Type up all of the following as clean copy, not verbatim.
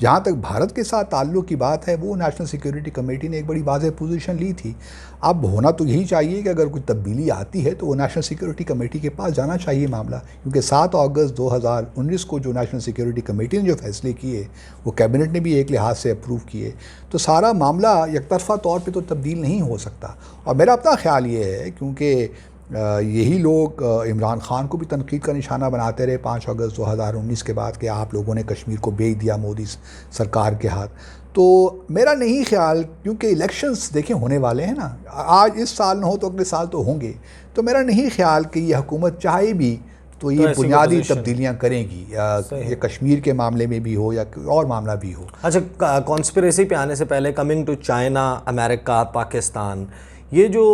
جہاں تک بھارت کے ساتھ تعلق کی بات ہے وہ نیشنل سیکیورٹی کمیٹی نے ایک بڑی واضح پوزیشن لی تھی. اب ہونا تو یہی چاہیے کہ اگر کوئی تبدیلی آتی ہے تو وہ نیشنل سیکیورٹی کمیٹی کے پاس جانا چاہیے معاملہ, کیونکہ 7 اگست 2019 کو جو نیشنل سیکیورٹی کمیٹی نے جو فیصلے کیے وہ کیبنٹ نے بھی ایک لحاظ سے اپروو کیے, تو سارا معاملہ یک طرفہ طور پہ تو تبدیل نہیں ہو سکتا. اور میرا اپنا خیال یہ ہے, کیونکہ یہی لوگ عمران خان کو بھی تنقید کا نشانہ بناتے رہے 5 اگست 2019 کے بعد کہ آپ لوگوں نے کشمیر کو بیچ دیا مودی سرکار کے ہاتھ. تو میرا نہیں خیال, کیونکہ الیکشنز دیکھیں ہونے والے ہیں نا, آج اس سال نہ ہو تو اگلے سال تو ہوں گے, تو میرا نہیں خیال کہ یہ حکومت چاہے بھی تو یہ بنیادی تبدیلیاں کریں گی, یہ کشمیر کے معاملے میں بھی ہو یا اور معاملہ بھی ہو. اچھا, کانسپریسی پہ آنے سے پہلے کمنگ ٹو چائنا, امریکہ, پاکستان, یہ جو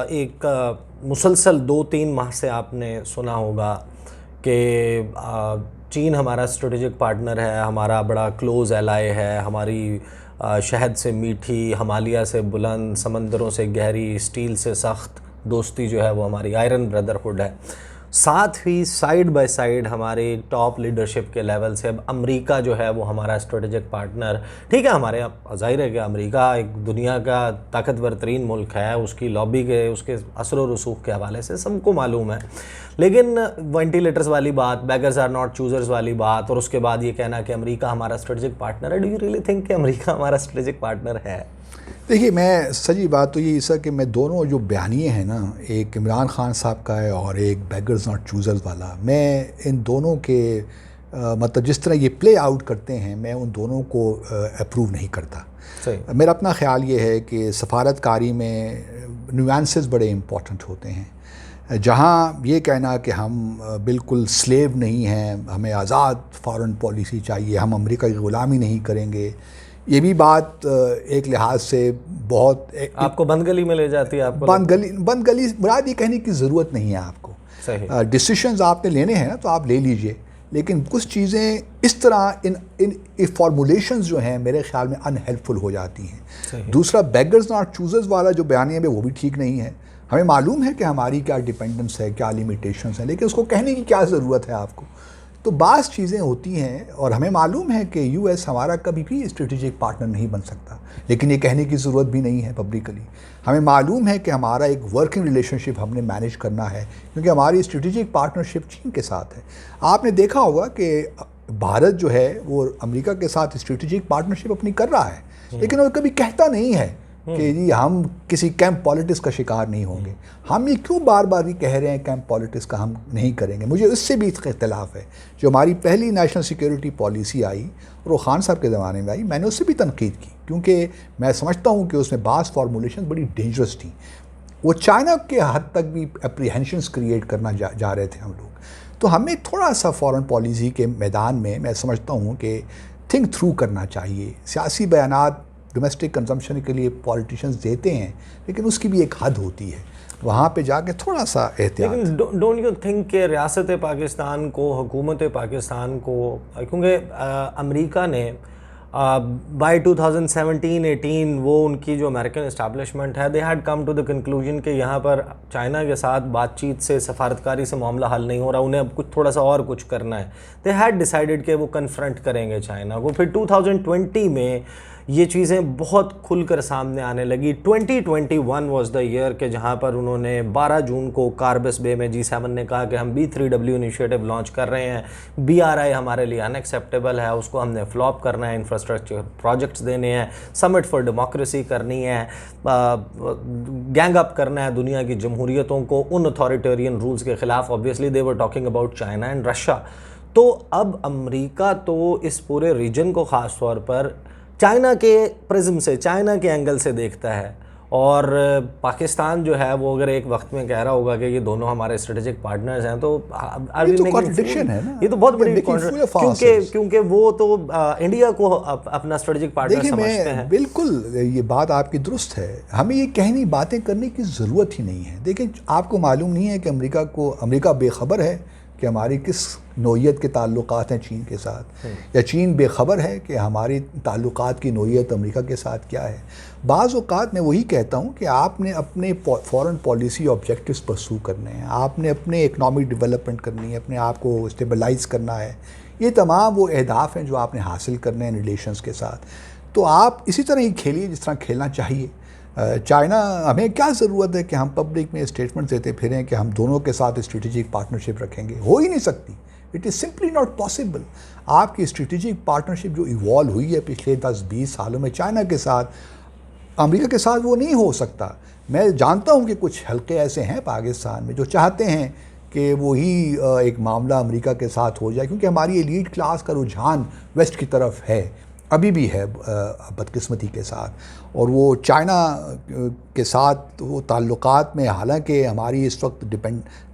ایک مسلسل 2-3 ماہ سے آپ نے سنا ہوگا کہ چین ہمارا اسٹریٹجک پارٹنر ہے, ہمارا بڑا کلوز ایلائی ہے, ہماری شہد سے میٹھی, ہمالیہ سے بلند, سمندروں سے گہری, اسٹیل سے سخت دوستی جو ہے وہ ہماری آئرن بردرہڈ ہے. ساتھ ہی سائیڈ بائی سائیڈ ہمارے ٹاپ لیڈرشپ کے لیول سے اب امریکہ جو ہے وہ ہمارا اسٹریٹجک پارٹنر. ٹھیک ہے, ہمارے یہاں ظاہر ہے کہ امریکہ ایک دنیا کا طاقتور ترین ملک ہے, اس کی لابی کے, اس کے اثر و رسوخ کے حوالے سے سب کو معلوم ہے, لیکن وینٹیلیٹرز والی بات, بیگرز آر ناٹ چوزرز والی بات, اور اس کے بعد یہ کہنا کہ امریکہ ہمارا اسٹریٹجک پارٹنر ہے. ڈو یو ریئلی تھنک کہ امریکہ ہمارا اسٹریٹجک پارٹنر ہے؟ دیکھیے, میں سچی بات تو یہ سر کہ میں دونوں جو بیانیے ہیں نا, ایک عمران خان صاحب کا ہے اور ایک بیگرز ناٹ چوزرز والا, میں ان دونوں کے مطلب جس طرح یہ پلے آؤٹ کرتے ہیں میں ان دونوں کو اپروو نہیں کرتا. میرا اپنا خیال یہ ہے کہ سفارت کاری میں نیوانسز بڑے امپورٹنٹ ہوتے ہیں. جہاں یہ کہنا کہ ہم بالکل سلیو نہیں ہیں, ہمیں آزاد فارن پالیسی چاہیے, ہم امریکہ کی غلامی نہیں کریں گے, یہ بھی بات ایک لحاظ سے بہت آپ کو بند گلی میں لے جاتی ہے. آپ کو بند گلی مراد یہ کہنے کی ضرورت نہیں ہے آپ کو. ڈیسیشنز آپ نے لینے ہیں نا تو آپ لے لیجئے, لیکن کچھ چیزیں اس طرح ان فارمولیشنز جو ہیں میرے خیال میں ان ہیلپفل ہو جاتی ہیں. دوسرا, بیگرز ناٹ چوزرز والا جو بیانیہ ہے وہ بھی ٹھیک نہیں ہے. ہمیں معلوم ہے کہ ہماری کیا ڈیپینڈنس ہے, کیا لیمیٹیشنز ہیں, لیکن اس کو کہنے کی کیا ضرورت ہے آپ کو. تو بعض چیزیں ہوتی ہیں, اور ہمیں معلوم ہے کہ یو ایس ہمارا کبھی بھی اسٹریٹجک پارٹنر نہیں بن سکتا, لیکن یہ کہنے کی ضرورت بھی نہیں ہے پبلکلی. ہمیں معلوم ہے کہ ہمارا ایک ورکنگ ریلیشن شپ ہم نے مینیج کرنا ہے, کیونکہ ہماری اسٹریٹجک پارٹنرشپ چین کے ساتھ ہے. آپ نے دیکھا ہوگا کہ بھارت جو ہے وہ امریکہ کے ساتھ اسٹریٹجک پارٹنرشپ اپنی کر رہا ہے, لیکن وہ کبھی کہتا نہیں ہے کہ جی ہم کسی کیمپ پالیٹکس کا شکار نہیں ہوں گے. ہم یہ کیوں بار بار بھی کہہ رہے ہیں کیمپ پالیٹکس کا ہم نہیں کریں گے؟ مجھے اس سے بھی اختلاف ہے. جو ہماری پہلی نیشنل سیکیورٹی پالیسی آئی اور وہ خان صاحب کے زمانے میں آئی, میں نے اس سے بھی تنقید کی, کیونکہ میں سمجھتا ہوں کہ اس میں بعض فارمولیشن بڑی ڈینجرس تھیں. وہ چائنا کے حد تک بھی اپریہنشنس کریٹ کرنا جا رہے تھے ہم لوگ. تو ہمیں تھوڑا سا فارن پالیسی کے میدان میں سمجھتا ہوں کہ تھنک تھرو کرنا چاہیے. سیاسی بیانات ڈومیسٹک کنزمپشن کے لیے پولیٹیشنز دیتے ہیں, لیکن اس کی بھی ایک حد ہوتی ہے, وہاں پہ جا کے تھوڑا سا احتیاط. لیکن ڈونٹ یو تھنک کہ ریاست پاکستان کو, حکومت پاکستان کو, کیونکہ امریکہ نے بائی 2017-18 وہ ان کی جو امریکن اسٹیبلشمنٹ ہے, they had come to the conclusion کہ یہاں پر چائنا کے ساتھ بات چیت سے, سفارتکاری سے معاملہ حل نہیں ہو رہا, انہیں اب کچھ تھوڑا سا اور کچھ کرنا ہے. دے ہیڈ ڈیسائیڈڈ کہ وہ کنفرنٹ کریں گے چائنا کو. پھر 2020 میں یہ چیزیں بہت کھل کر سامنے آنے لگی. 2021 واز دا ایئر کہ جہاں پر انہوں نے 12 جون کو کاربس بے میں G7 نے کہا کہ ہم B3W انیشیٹو لانچ کر رہے ہیں, BRI ہمارے لیے ان ایکسیپٹیبل ہے, اس کو ہم نے فلاپ کرنا ہے, انفراسٹرکچر پروجیکٹس دینے ہیں, سمٹ فار ڈیموکریسی کرنی ہے, گینگ اپ کرنا ہے دنیا کی جمہوریتوں کو ان اتھارٹیرین رولز کے خلاف. Obviously they were talking about China and Russia. تو اب امریکہ تو اس پورے ریجن کو خاص طور پر چائنا کے پرزم سے, چائنا کے اینگل سے دیکھتا ہے, اور پاکستان جو ہے وہ اگر ایک وقت میں کہہ رہا ہوگا کہ یہ دونوں ہمارے اسٹریٹجک پارٹنرز ہیں, تو کانٹرڈکشن ہے نا, یہ تو بہت بڑی کیونکہ وہ تو انڈیا کو اپنا اسٹریٹجک پارٹنر سمجھتے ہیں. بالکل یہ بات آپ کی درست ہے, ہمیں یہ کہنی باتیں کرنے کی ضرورت ہی نہیں ہے. دیکھیں, آپ کو معلوم نہیں ہے کہ امریکہ بے خبر ہے کہ ہماری کس نوعیت کے تعلقات ہیں چین کے ساتھ, یا چین بے خبر ہے کہ ہماری تعلقات کی نوعیت امریکہ کے ساتھ کیا ہے. بعض اوقات میں وہی کہتا ہوں کہ آپ نے اپنے فارن پالیسی آبجیکٹیوز پرسو کرنے ہیں, آپ نے اپنے اکنامک ڈیولپمنٹ کرنی ہے, اپنے آپ کو اسٹیبلائز کرنا ہے. یہ تمام وہ اہداف ہیں جو آپ نے حاصل کرنے ہیں ریلیشنز کے ساتھ. تو آپ اسی طرح ہی کھیلیے جس طرح کھیلنا چاہیے. چائنا، ہمیں کیا ضرورت ہے کہ ہم پبلک میں اسٹیٹمنٹ دیتے پھریں کہ ہم دونوں کے ساتھ اسٹریٹجک پارٹنرشپ رکھیں گے؟ ہو ہی نہیں سکتی. It is simply not possible. آپ کی اسٹریٹجک پارٹنرشپ جو ایوالو ہوئی ہے پچھلے 10-20 سالوں میں چائنا کے ساتھ، امریکہ کے ساتھ، وہ نہیں ہو سکتا. میں جانتا ہوں کہ کچھ حلقے ایسے ہیں پاکستان میں جو چاہتے ہیں کہ وہی ایک معاملہ امریکہ کے ساتھ ہو جائے، کیونکہ ہماری ایلیٹ کلاس کا رجحان ویسٹ کی طرف ہے، ابھی بھی ہے بدقسمتی کے ساتھ. اور وہ چائنا کے ساتھ وہ تعلقات میں، حالانکہ ہماری اس وقت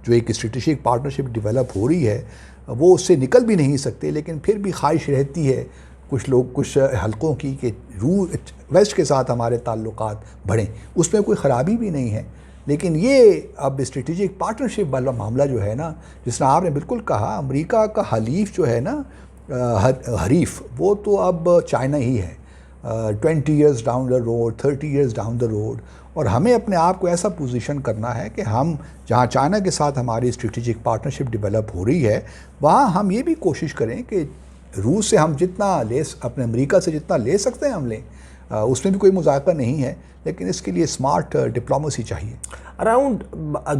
جو ایک اسٹریٹجک پارٹنرشپ ڈیولپ ہو رہی ہے، وہ اس سے نکل بھی نہیں سکتے، لیکن پھر بھی خواہش رہتی ہے کچھ حلقوں کی کہ ویسٹ کے ساتھ ہمارے تعلقات بڑھیں. اس میں کوئی خرابی بھی نہیں ہے. لیکن یہ اب اسٹریٹجک پارٹنرشپ والا معاملہ جو ہے نا، جس طرح آپ نے بالکل کہا، امریکہ کا حلیف جو ہے نا، حریف، وہ تو اب چائنا ہی ہے. 20 years down the road, 30 years down the road. اور ہمیں اپنے آپ کو ایسا پوزیشن کرنا ہے کہ ہم جہاں چائنا کے ساتھ ہماری اسٹریٹجک پارٹنرشپ ڈیولپ ہو رہی ہے، وہاں ہم یہ بھی کوشش کریں کہ روس سے ہم جتنا اپنے امریکہ سے جتنا لے سکتے ہیں ہم لیں. اس میں بھی کوئی مذاکرہ نہیں ہے، لیکن اس کے لیے اسمارٹ ڈپلومیسی چاہیے. اراؤنڈ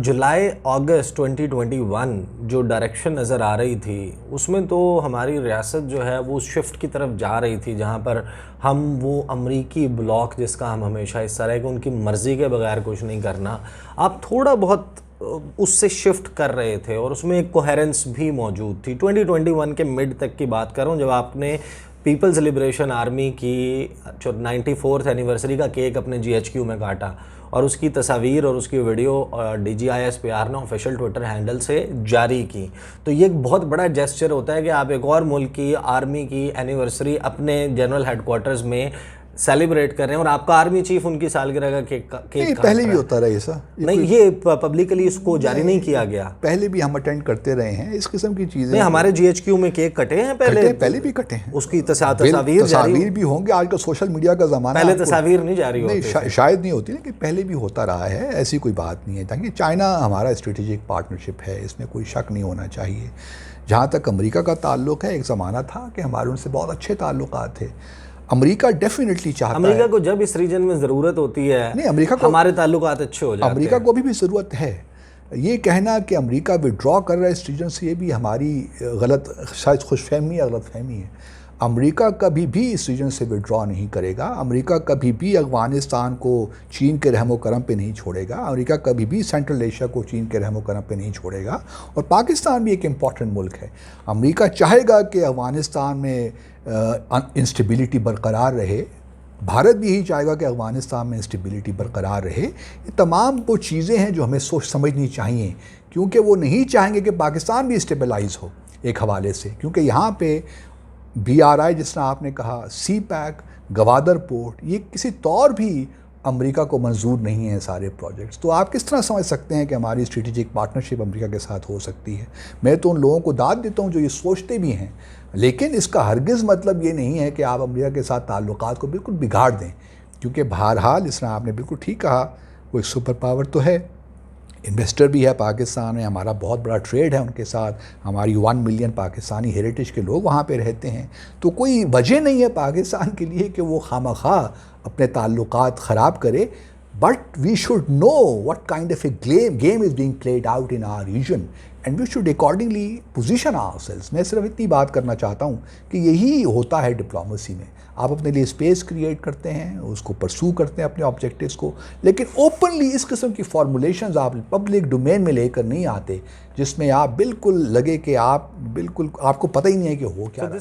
جولائی اگست 2021 جو ڈائریکشن نظر آ رہی تھی، اس میں تو ہماری ریاست جو ہے وہ شفٹ کی طرف جا رہی تھی، جہاں پر ہم وہ امریکی بلاک جس کا ہم ہمیشہ حصہ رہے کہ ان کی مرضی کے بغیر کچھ نہیں کرنا، آپ تھوڑا بہت اس سے شفٹ کر رہے تھے، اور اس میں ایک کوہیرنس بھی موجود تھی. 2021 کے مڈ تک کی بات کر رہا ہوں، جب آپ نے پیپلز لبریشن آرمی کی 94th اینیورسری کا کیک اپنے GHQ میں کاٹا، اور اس کی تصاویر اور اس کی ویڈیو DGISPR نے آفیشیل ٹویٹر ہینڈل سے جاری کی. تو یہ ایک بہت بڑا جیسچر ہوتا ہے کہ آپ ایک اور ملک کی آرمی کی اینیورسری اپنے جنرل ہیڈ کوارٹرز میں سیلیبریٹ کر رہے ہیں، اور آپ کا آرمی چیف ان کی سالگرہ کا کیک پہلے بھی ہوتا رہا یہ سا. نہیں، یہ پبلکلی اس کو جاری نہیں کیا گیا. پہلے بھی ہم اٹینڈ کرتے رہے ہیں اس قسم کی چیزیں. نہیں، ہمارے GHQ میں کیک کٹے ہیں، پہلے بھی کٹے ہیں. اس کی تصاویر بھی ہوں گے. آج کل سوشل میڈیا کا زمانہ، پہلے تصاویر نہیں جاری ہوتی، شاید نہیں ہوتی، لیکن پہلے بھی ہوتا رہا ہے. ایسی کوئی بات نہیں ہے. تاکہ چائنا ہمارا اسٹریٹجک پارٹنرشپ ہے، اس میں کوئی شک نہیں ہونا چاہیے. جہاں تک امریکہ کا تعلق ہے، ایک زمانہ تھا کہ ہمارے ان سے بہت اچھے تعلقات تھے. امریکہ ڈیفینیٹلی چاہتا ہے، امریکہ کو جب اس ریجن میں ضرورت ہوتی ہے، نہیں، امریکہ کو ہمارے تعلقات اچھے ہو جاتے ہیں. امریکہ کو بھی ضرورت ہے. یہ کہنا کہ امریکہ وڈرا کر رہا ہے اس ریجن سے، یہ بھی ہماری غلط، شاید خوش فہمی یا غلط فہمی ہے. امریکہ کبھی بھی اس ریجن سے وڈرا نہیں کرے گا. امریکہ کبھی بھی افغانستان کو چین کے رحم و کرم پہ نہیں چھوڑے گا. امریکہ کبھی بھی سینٹرل ایشیا کو چین کے رحم و کرم پہ نہیں چھوڑے گا. اور پاکستان بھی ایک امپورٹنٹ ملک ہے. امریکہ چاہے گا کہ افغانستان میں انسٹیبلٹی برقرار رہے. بھارت بھی یہی چاہے گا کہ افغانستان میں انسٹیبلٹی برقرار رہے. یہ تمام وہ چیزیں ہیں جو ہمیں سوچ سمجھنی چاہیے، کیونکہ وہ نہیں چاہیں گے کہ پاکستان بھی اسٹیبلائز ہو ایک حوالے سے. کیونکہ یہاں پہ BRI جس طرح آپ نے کہا، سی پیک، گوادر پورٹ، یہ کسی طور بھی امریکہ کو منظور نہیں ہیں سارے پروجیکٹس. تو آپ کس طرح سمجھ سکتے ہیں کہ ہماری اسٹریٹجک پارٹنرشپ امریکہ کے ساتھ ہو سکتی ہے؟ میں تو ان لوگوں کو داد دیتا ہوں جو یہ سوچتے بھی ہیں، لیکن اس کا ہرگز مطلب یہ نہیں ہے کہ آپ امریکہ کے ساتھ تعلقات کو بالکل بگاڑ دیں. کیونکہ بہرحال اس طرح آپ نے بالکل ٹھیک کہا، وہ ایک سپر پاور تو ہے، انویسٹر بھی ہے پاکستان میں، ہمارا بہت بڑا ٹریڈ ہے ان کے ساتھ. ہماری 1 ملین پاکستانی ہیریٹیج کے لوگ وہاں پہ رہتے ہیں. تو کوئی وجہ نہیں ہے پاکستان کے لیے کہ وہ خواہ اپنے تعلقات خراب کرے. But we should know what kind of a game is being played out in our region and we should accordingly position ourselves. میں صرف اتنی بات کرنا چاہتا ہوں کہ یہی ہوتا ہے ڈپلومیسی میں. آپ اپنے لیے اسپیس کریٹ کرتے ہیں، اس کو پرسو کرتے ہیں اپنے آبجیکٹیوز کو، لیکن اوپنلی اس قسم کی فارمولیشنز آپ پبلک ڈومین میں لے کر نہیں آتے جس میں آپ بالکل لگے کہ آپ کو پتہ ہی نہیں ہے کہ ہو کیا رہا ہے.